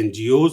NGOs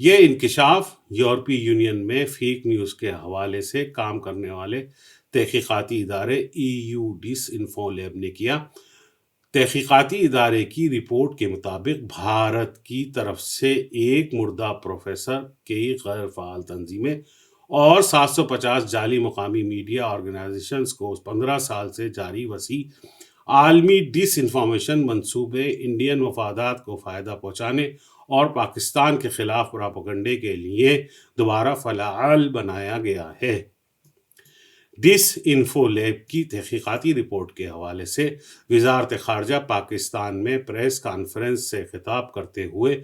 یہ انکشاف یورپی یونین میں فیک نیوز کے حوالے سے کام کرنے والے تحقیقاتی ادارے EU ڈس انفو لیب نے کیا۔ تحقیقاتی ادارے کی رپورٹ کے مطابق بھارت کی طرف سے ایک مردہ پروفیسر، کئی غیر فعال تنظیمیں اور 750 جعلی مقامی میڈیا آرگنائزیشنز کو 15 سال سے جاری وسیع عالمی ڈس انفارمیشن منصوبے انڈین مفادات کو فائدہ پہنچانے اور پاکستان کے خلاف پراپیگنڈے کے لیے دوبارہ فعال بنایا گیا ہے۔ ڈس انفو لیب کی تحقیقاتی رپورٹ کے حوالے سے وزارت خارجہ پاکستان میں پریس کانفرنس سے خطاب کرتے ہوئے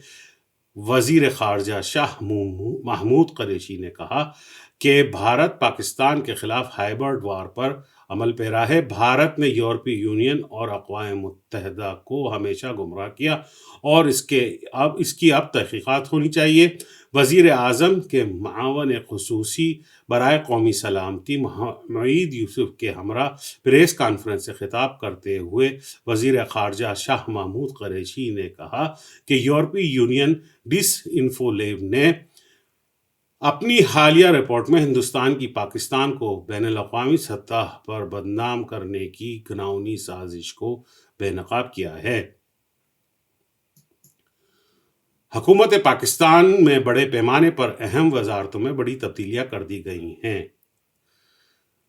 وزیر خارجہ شاہ محمود قریشی نے کہا کہ بھارت پاکستان کے خلاف ہائبرڈ وار پر عمل پیرا ہے۔ بھارت نے یورپی یونین اور اقوام متحدہ کو ہمیشہ گمراہ کیا اور اس کی اب تحقیقات ہونی چاہیے۔ وزیر اعظم کے معاون خصوصی برائے قومی سلامتی معید یوسف کے ہمراہ پریس کانفرنس سے خطاب کرتے ہوئے وزیر خارجہ شاہ محمود قریشی نے کہا کہ یورپی یونین ڈس انفو لیب نے اپنی حالیہ رپورٹ میں ہندوستان کی پاکستان کو بین الاقوامی سطح پر بدنام کرنے کی گھناؤنی سازش کو بے نقاب کیا ہے۔ حکومت پاکستان میں بڑے پیمانے پر اہم وزارتوں میں بڑی تبدیلیاں کر دی گئی ہیں۔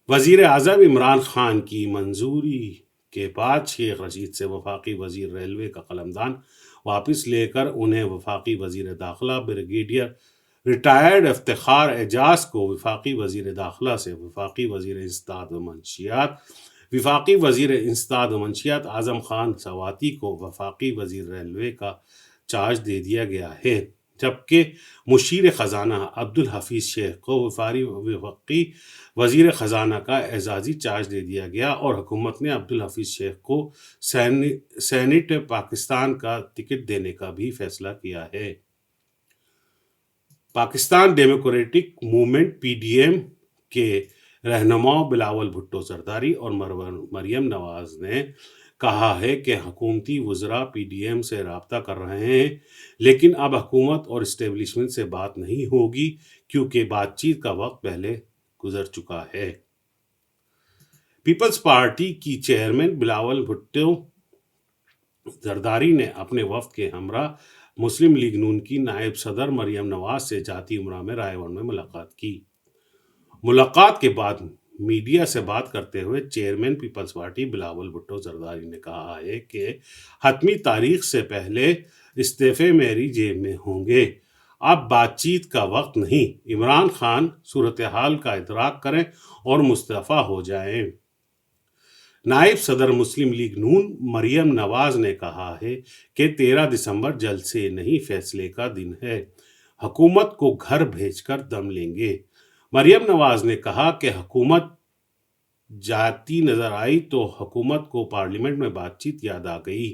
وزیر اعظم عمران خان کی منظوری کے بعد شیخ رشید سے وفاقی وزیر ریلوے کا قلمدان واپس لے کر انہیں وفاقی وزیر داخلہ بریگیڈیئر ریٹائرڈ افتخار اعجاز کو وفاقی وزیر داخلہ سے وفاقی وزیر انسداد و منشیات، وفاقی وزیر انسداد و منشیات اعظم خان سواتی کو وفاقی وزیر ریلوے کا چارج دے دیا گیا ہے، جبکہ مشیر خزانہ عبدالحفیظ شیخ کو وفاقی وزیر خزانہ کا اعزازی چارج دے دیا گیا اور حکومت نے عبدالحفیظ شیخ کو سینیٹ پاکستان کا ٹکٹ دینے کا بھی فیصلہ کیا ہے۔ پاکستان ڈیموکریٹک موومنٹ PDM کے رہنما بلاول بھٹو زرداری اور مریم نواز نے کہا ہے کہ حکومتی وزراء PDM سے رابطہ کر رہے ہیں، لیکن اب حکومت اور اسٹیبلشمنٹ سے بات نہیں ہوگی کیونکہ بات چیت کا وقت پہلے گزر چکا ہے۔ پیپلز پارٹی کی چیئرمین بلاول بھٹو زرداری نے اپنے وفد کے ہمراہ مسلم لیگ نون کی نائب صدر مریم نواز سے جاتی امراء میں رائے ون میں ملاقات کی۔ ملاقات کے بعد میڈیا سے بات کرتے ہوئے چیئرمین پیپلز پارٹی بلاول بھٹو زرداری نے کہا ہے کہ حتمی تاریخ سے پہلے استعفے میری جیب میں ہوں گے، اب بات چیت کا وقت نہیں، عمران خان صورتحال کا ادراک کریں اور مستعفی ہو جائیں۔ نائب صدر مسلم لیگ نون مریم نواز نے کہا ہے کہ 13 دسمبر جلد سے نہیں فیصلے کا دن ہے، حکومت کو گھر بھیج کر دم لیں گے۔ مریم نواز نے کہا کہ حکومت جاتی نظر آئی تو حکومت کو پارلیمنٹ میں بات چیت یاد آ گئی۔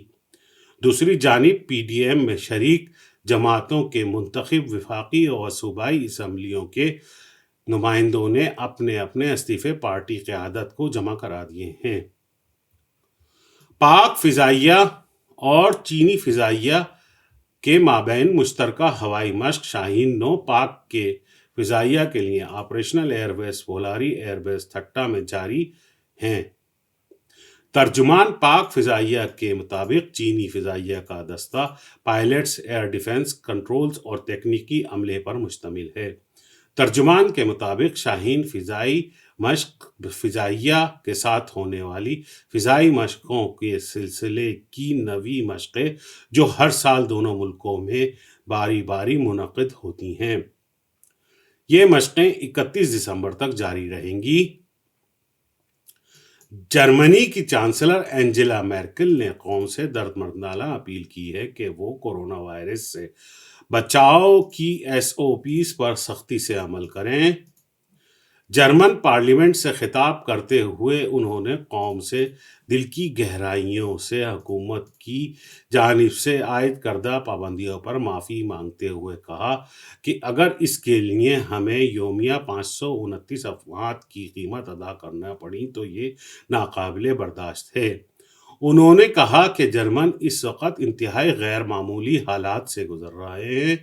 دوسری جانب PDM میں شریک جماعتوں کے منتخب وفاقی اور صوبائی اسمبلیوں کے نمائندوں نے اپنے اپنے استعفے پارٹی قیادت کو جمع کرا دیے ہیں۔ پاک فضائیہ اور چینی فضائیہ کے مابین مشترکہ ہوائی مشق شاہین 9 پاک کے فضائیہ کے لیے operational air base Bholari air base Thatta میں جاری ہیں۔ ترجمان پاک فضائیہ کے مطابق چینی فضائیہ کا دستہ پائلٹس، ایئر ڈیفنس کنٹرولز اور تکنیکی عملے پر مشتمل ہے۔ ترجمان کے مطابق شاہین فضائی مشق فضائیہ کے ساتھ ہونے والی فضائی مشقوں کے سلسلے کی نویں مشقیں جو ہر سال دونوں ملکوں میں باری باری منعقد ہوتی ہیں۔ یہ مشقیں 31 دسمبر تک جاری رہیں گی۔ جرمنی کی چانسلر اینجلا میرکل نے قوم سے دردمندانہ اپیل کی ہے کہ وہ کورونا وائرس سے بچاؤ کی SOPs پر سختی سے عمل کریں۔ جرمن پارلیمنٹ سے خطاب کرتے ہوئے انہوں نے قوم سے دل کی گہرائیوں سے حکومت کی جانب سے عائد کردہ پابندیوں پر معافی مانگتے ہوئے کہا کہ اگر اس کے لیے ہمیں یومیہ 529 افوات کی قیمت ادا کرنا پڑی تو یہ ناقابل برداشت ہے۔ انہوں نے کہا کہ جرمن اس وقت انتہائی غیر معمولی حالات سے گزر رہے ہیں۔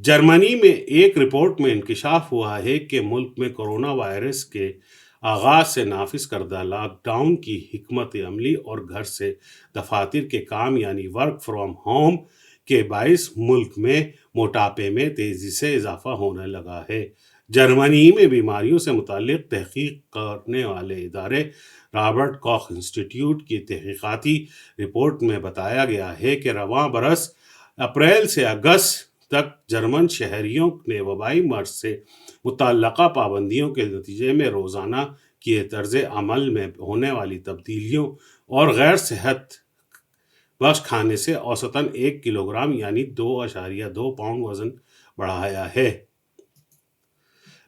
جرمنی میں ایک رپورٹ میں انکشاف ہوا ہے کہ ملک میں کورونا وائرس کے آغاز سے نافذ کردہ لاک ڈاؤن کی حکمت عملی اور گھر سے دفاتر کے کام یعنی ورک فرام ہوم کے باعث ملک میں موٹاپے میں تیزی سے اضافہ ہونے لگا ہے۔ جرمنی میں بیماریوں سے متعلق تحقیق کرنے والے ادارے رابرٹ کاخ انسٹی ٹیوٹ کی تحقیقاتی رپورٹ میں بتایا گیا ہے کہ رواں برس اپریل سے اگست تک جرمن شہریوں نے وبائی مرض سے متعلقہ پابندیوں کے نتیجے میں روزانہ کے طرز عمل میں ہونے والی تبدیلیوں اور غیر صحت بخش کھانے سے اوسطاً 1 کلو گرام یعنی 2.2 پاؤنڈ وزن بڑھایا ہے۔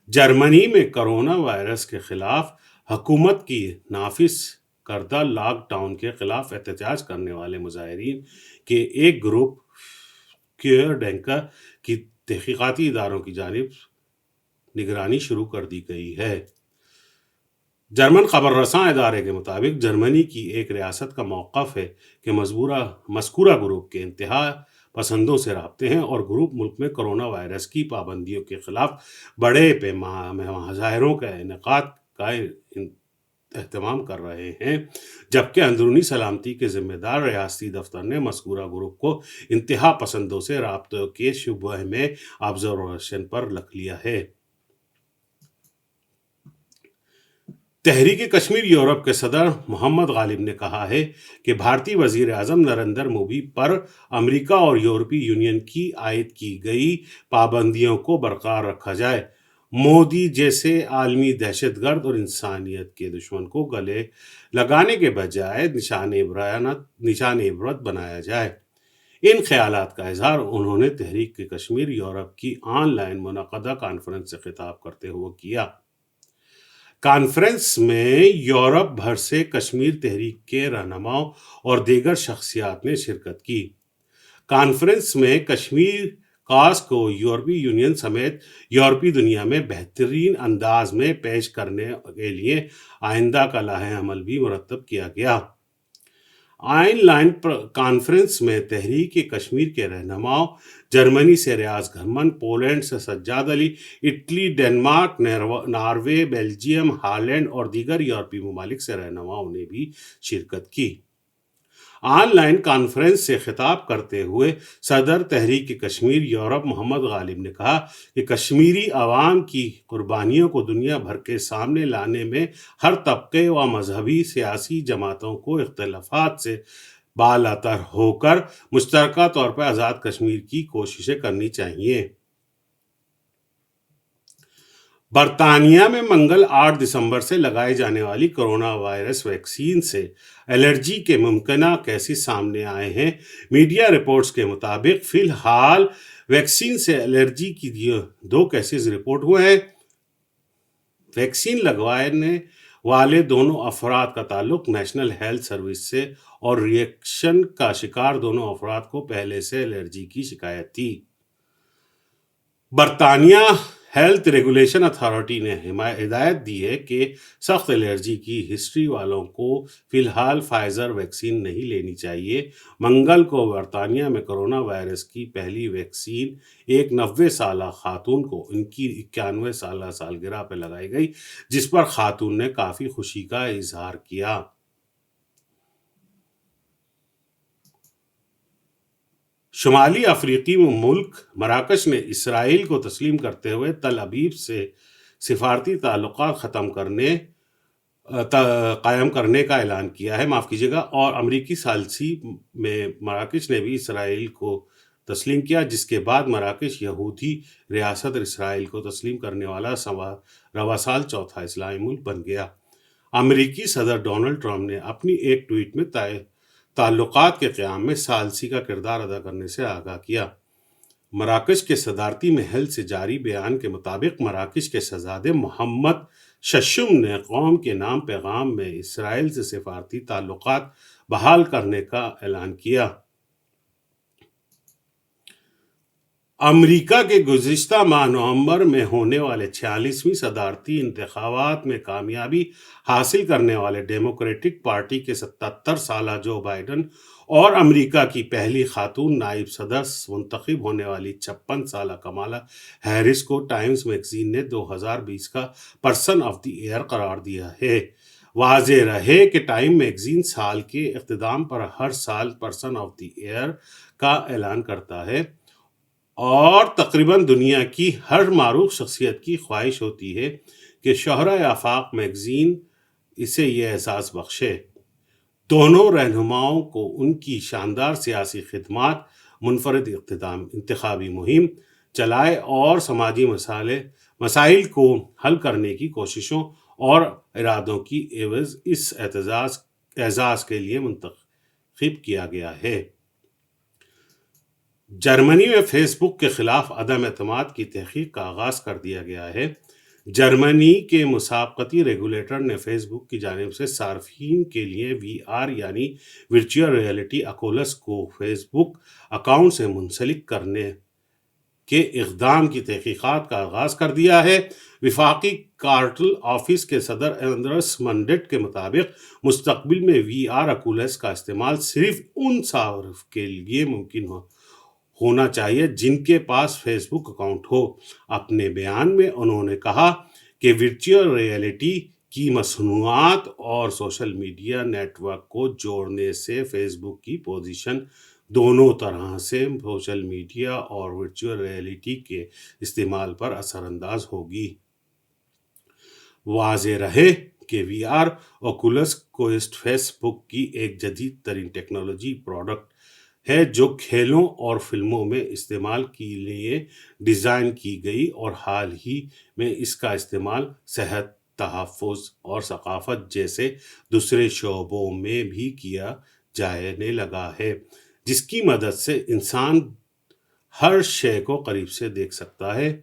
جرمنی میں کرونا وائرس کے خلاف حکومت کی نافذ کردہ لاک ڈاؤن کے خلاف احتجاج کرنے والے مظاہرین کے ایک گروپ کیئرڈینکا کی تحقیقاتی اداروں کی جانب نگرانی شروع کر دی گئی ہے۔ جرمن خبر رساں ادارے کے مطابق جرمنی کی ایک ریاست کا موقف ہے کہ مذکورہ گروپ کے انتہا پسندوں سے رابطے ہیں اور گروپ ملک میں کرونا وائرس کی پابندیوں کے خلاف بڑے پیمانے میں مظاہروں کا انعقاد کا اہتمام کر رہے ہیں، جبکہ اندرونی سلامتی کے ذمہ دار ریاستی دفتر نے مذکورہ گروپ کو انتہا پسندوں سے رابطوں کے شبہ میں آبزرویشن پر رکھ لیا ہے۔ تحریک کشمیر یورپ کے صدر محمد غالب نے کہا ہے کہ بھارتی وزیر اعظم نریندر مودی پر امریکہ اور یورپی یونین کی عائد کی گئی پابندیوں کو برقرار رکھا جائے۔ مودی جیسے عالمی دہشت گرد اور انسانیت کے دشمن کو گلے لگانے کے بجائے نشان عبرت بنایا جائے۔ ان خیالات کا اظہار انہوں نے تحریک کشمیر یورپ کی آن لائن منعقدہ کانفرنس سے خطاب کرتے ہوئے کیا۔ کانفرنس میں یورپ بھر سے کشمیر تحریک کے رہنماؤں اور دیگر شخصیات نے شرکت کی۔ کانفرنس میں کشمیر کاز کو یورپی یونین سمیت یورپی دنیا میں بہترین انداز میں پیش کرنے کے لیے آئندہ کا لائحہ عمل بھی مرتب کیا گیا۔ آن لائن کانفرنس میں تحریک کشمیر کے رہنماؤں جرمنی سے ریاض گھرمن، پولینڈ سے Sajjad Ali, Italy, Denmark, Norway, Belgium, Holland اور دیگر یورپی ممالک سے رہنماؤں نے بھی شرکت کی۔ آن لائن کانفرنس سے خطاب کرتے ہوئے صدر تحریک کشمیر یورپ محمد غالب نے کہا کہ کشمیری عوام کی قربانیوں کو دنیا بھر کے سامنے لانے میں ہر طبقے و مذہبی سیاسی جماعتوں کو اختلافات سے بالاتر ہو کر مشترکہ طور پر آزاد کشمیر کی کوششیں کرنی چاہیے۔ برطانیہ میں منگل 8 دسمبر سے لگائی جانے والی کرونا وائرس ویکسین سے الرجی کے ممکنہ کیسز سامنے آئے ہیں۔ میڈیا رپورٹس کے مطابق فی الحال ویکسین سے الرجی کی 2 کیسز رپورٹ ہوئے ہیں۔ ویکسین لگوانے والے دونوں افراد کا تعلق نیشنل ہیلتھ سروس سے اور ری ایکشن کا شکار دونوں افراد کو پہلے سے الرجی کی شکایت تھی۔ برطانیہ ہیلتھ ریگولیشن اتھارٹی نے ہدایت دی ہے کہ سخت الرجی کی ہسٹری والوں کو فی الحال فائزر ویکسین نہیں لینی چاہیے۔ منگل کو برطانیہ میں کرونا وائرس کی پہلی ویکسین ایک 90 سالہ خاتون کو ان کی 91 سالہ سالگرہ پر لگائی گئی، جس پر خاتون نے کافی خوشی کا اظہار کیا۔ شمالی افریقی ملک مراکش نے اسرائیل کو تسلیم کرتے ہوئے تل ابیب سے سفارتی تعلقات قائم کرنے کا اعلان کیا ہے، اور امریکی ثالثی میں مراکش نے بھی اسرائیل کو تسلیم کیا، جس کے بعد مراکش یہودی ریاست اسرائیل کو تسلیم کرنے والا رواں سال چوتھا اسلامی ملک بن گیا۔ امریکی صدر ڈونلڈ ٹرمپ نے اپنی ایک ٹویٹ میں تعلقات کے قیام میں ثالثی کا کردار ادا کرنے سے آگاہ کیا۔ مراکش کے صدارتی محل سے جاری بیان کے مطابق مراکش کے شہزادے محمد ششم نے قوم کے نام پیغام میں اسرائیل سے سفارتی تعلقات بحال کرنے کا اعلان کیا۔ امریکہ کے گزشتہ ماہ نومبر میں ہونے والے 46ویں صدارتی انتخابات میں کامیابی حاصل کرنے والے ڈیموکریٹک پارٹی کے 77 سالہ جو بائیڈن اور امریکہ کی پہلی خاتون نائب صدر منتخب ہونے والی 56 سالہ کمالا ہیرس کو ٹائمز میگزین نے 2020 کا پرسن آف دی ایئر قرار دیا ہے۔ واضح رہے کہ ٹائم میگزین سال کے اختتام پر ہر سال پرسن آف دی ایئر کا اعلان کرتا ہے اور تقریباً دنیا کی ہر معروف شخصیت کی خواہش ہوتی ہے کہ شہرۂ آفاق میگزین اسے یہ اعزاز بخشے۔ دونوں رہنماؤں کو ان کی شاندار سیاسی خدمات، منفرد انتخابی مہم چلائے اور سماجی مسائل کو حل کرنے کی کوششوں اور ارادوں کی عوض اس اعزاز کے لیے منتخب کیا گیا ہے۔ جرمنی میں فیس بک کے خلاف عدم اعتماد کی تحقیق کا آغاز کر دیا گیا ہے۔ جرمنی کے مسابقتی ریگولیٹر نے فیس بک کی جانب سے صارفین کے لیے وی آر یعنی ورچوئل ریئلٹی آکولس کو فیس بک اکاؤنٹ سے منسلک کرنے کے اقدام کی تحقیقات کا آغاز کر دیا ہے۔ وفاقی کارٹل آفس کے صدر اندرس منڈٹ کے مطابق مستقبل میں وی آر آکولس کا استعمال صرف ان صارف کے لیے ممکن ہونا چاہیے جن کے پاس فیس بک اکاؤنٹ ہو۔ اپنے بیان میں انہوں نے کہا کہ ورچوئل ریئلٹی کی مصنوعات اور سوشل میڈیا نیٹ ورک کو جوڑنے سے فیس بک کی پوزیشن دونوں طرح سے سوشل میڈیا اور ورچوئل ریئلٹی کے استعمال پر اثر انداز ہوگی۔ واضح رہے کہ وی آر اوکولس کوسٹ فیس بک کی ایک جدید ترین ٹیکنالوجی پروڈکٹ ہے جو کھیلوں اور فلموں میں استعمال کے لیے ڈیزائن کی گئی اور حال ہی میں اس کا استعمال صحت، تحفظ اور ثقافت جیسے دوسرے شعبوں میں بھی کیا جانے لگا ہے، جس کی مدد سے انسان ہر شے کو قریب سے دیکھ سکتا ہے۔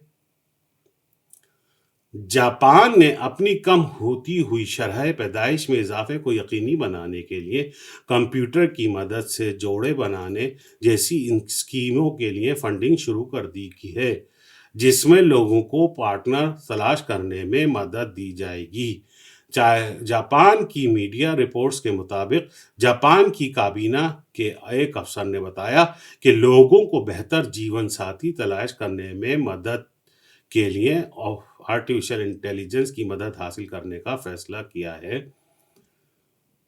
جاپان نے اپنی کم ہوتی ہوئی شرح پیدائش میں اضافے کو یقینی بنانے کے لیے کمپیوٹر کی مدد سے جوڑے بنانے جیسی اسکیموں کے لیے فنڈنگ شروع کر دی ہے، جس میں لوگوں کو پارٹنر تلاش کرنے میں مدد دی جائے گی۔ جاپان کی میڈیا رپورٹس کے مطابق جاپان کی کابینہ کے ایک افسر نے بتایا کہ لوگوں کو بہتر جیون ساتھی تلاش کرنے میں مدد کے لیے آرٹیفیشل انٹیلیجنس کی مدد حاصل کرنے کا فیصلہ کیا ہے۔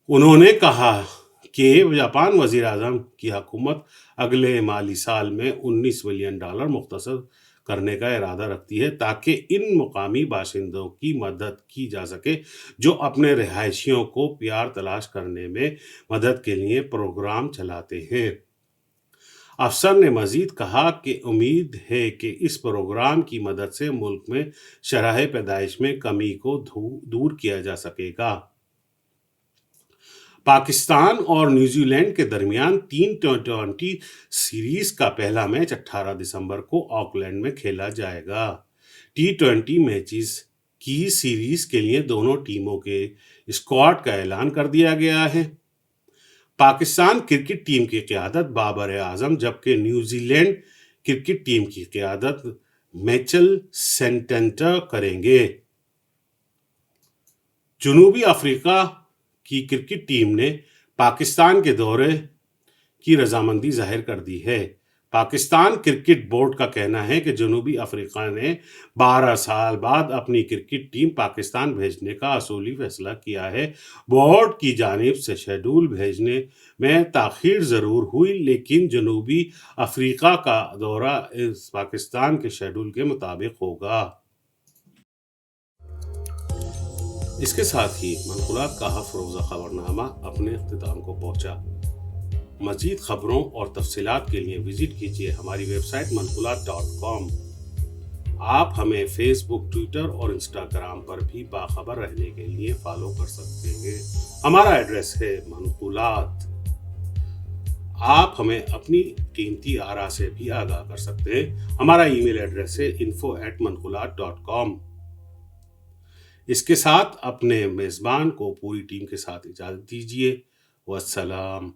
انہوں نے کہا کہ جاپان وزیر اعظم کی حکومت اگلے مالی سال میں $19 بلین مختص کرنے کا ارادہ رکھتی ہے تاکہ ان مقامی باشندوں کی مدد کی جا سکے جو اپنے رہائشیوں کو پیار تلاش کرنے میں مدد کے لیے پروگرام چلاتے ہیں۔ افسر نے مزید کہا کہ امید ہے کہ اس پروگرام کی مدد سے ملک میں شرح پیدائش میں کمی کو دور کیا جا سکے گا۔ پاکستان اور نیوزی لینڈ کے درمیان 3 ٹی20 سیریز کا پہلا میچ 18 دسمبر کو آکلینڈ میں کھیلا جائے گا۔ ٹی20 میچز کی سیریز کے لیے دونوں ٹیموں کے اسکواڈ کا اعلان کر دیا گیا ہے۔ پاکستان کرکٹ ٹیم کی قیادت بابر اعظم جبکہ نیوزی لینڈ کرکٹ ٹیم کی قیادت میچل سینٹنر کریں گے۔ جنوبی افریقہ کی کرکٹ ٹیم نے پاکستان کے دورے کی رضامندی ظاہر کر دی ہے۔ پاکستان کرکٹ بورڈ کا کہنا ہے کہ جنوبی افریقہ نے 12 سال بعد اپنی کرکٹ ٹیم پاکستان بھیجنے کا اصولی فیصلہ کیا ہے۔ بورڈ کی جانب سے شیڈول بھیجنے میں تاخیر ضرور ہوئی لیکن جنوبی افریقہ کا دورہ پاکستان کے شیڈول کے مطابق ہوگا۔ اس کے ساتھ ہی منقولات کا ہفتہ روزہ خبرنامہ اپنے اختتام کو پہنچا۔ مزید خبروں اور تفصیلات کے لیے وزٹ کیجیے ہماری ویب سائٹ manqulat.com۔ آپ ہمیں فیس بک، ٹویٹر اور انسٹاگرام پر بھی باخبر رہنے کے لیے فالو کر سکتے ہیں۔ ہمارا ایڈریس ہے منقولات۔ آپ ہمیں اپنی قیمتی آراء سے بھی آگاہ کر سکتے ہیں۔ ہمارا ای میل ایڈریس ہے info@manqulat.com۔ اس کے ساتھ اپنے میزبان کو پوری ٹیم کے ساتھ اجازت دیجیے۔ والسلام۔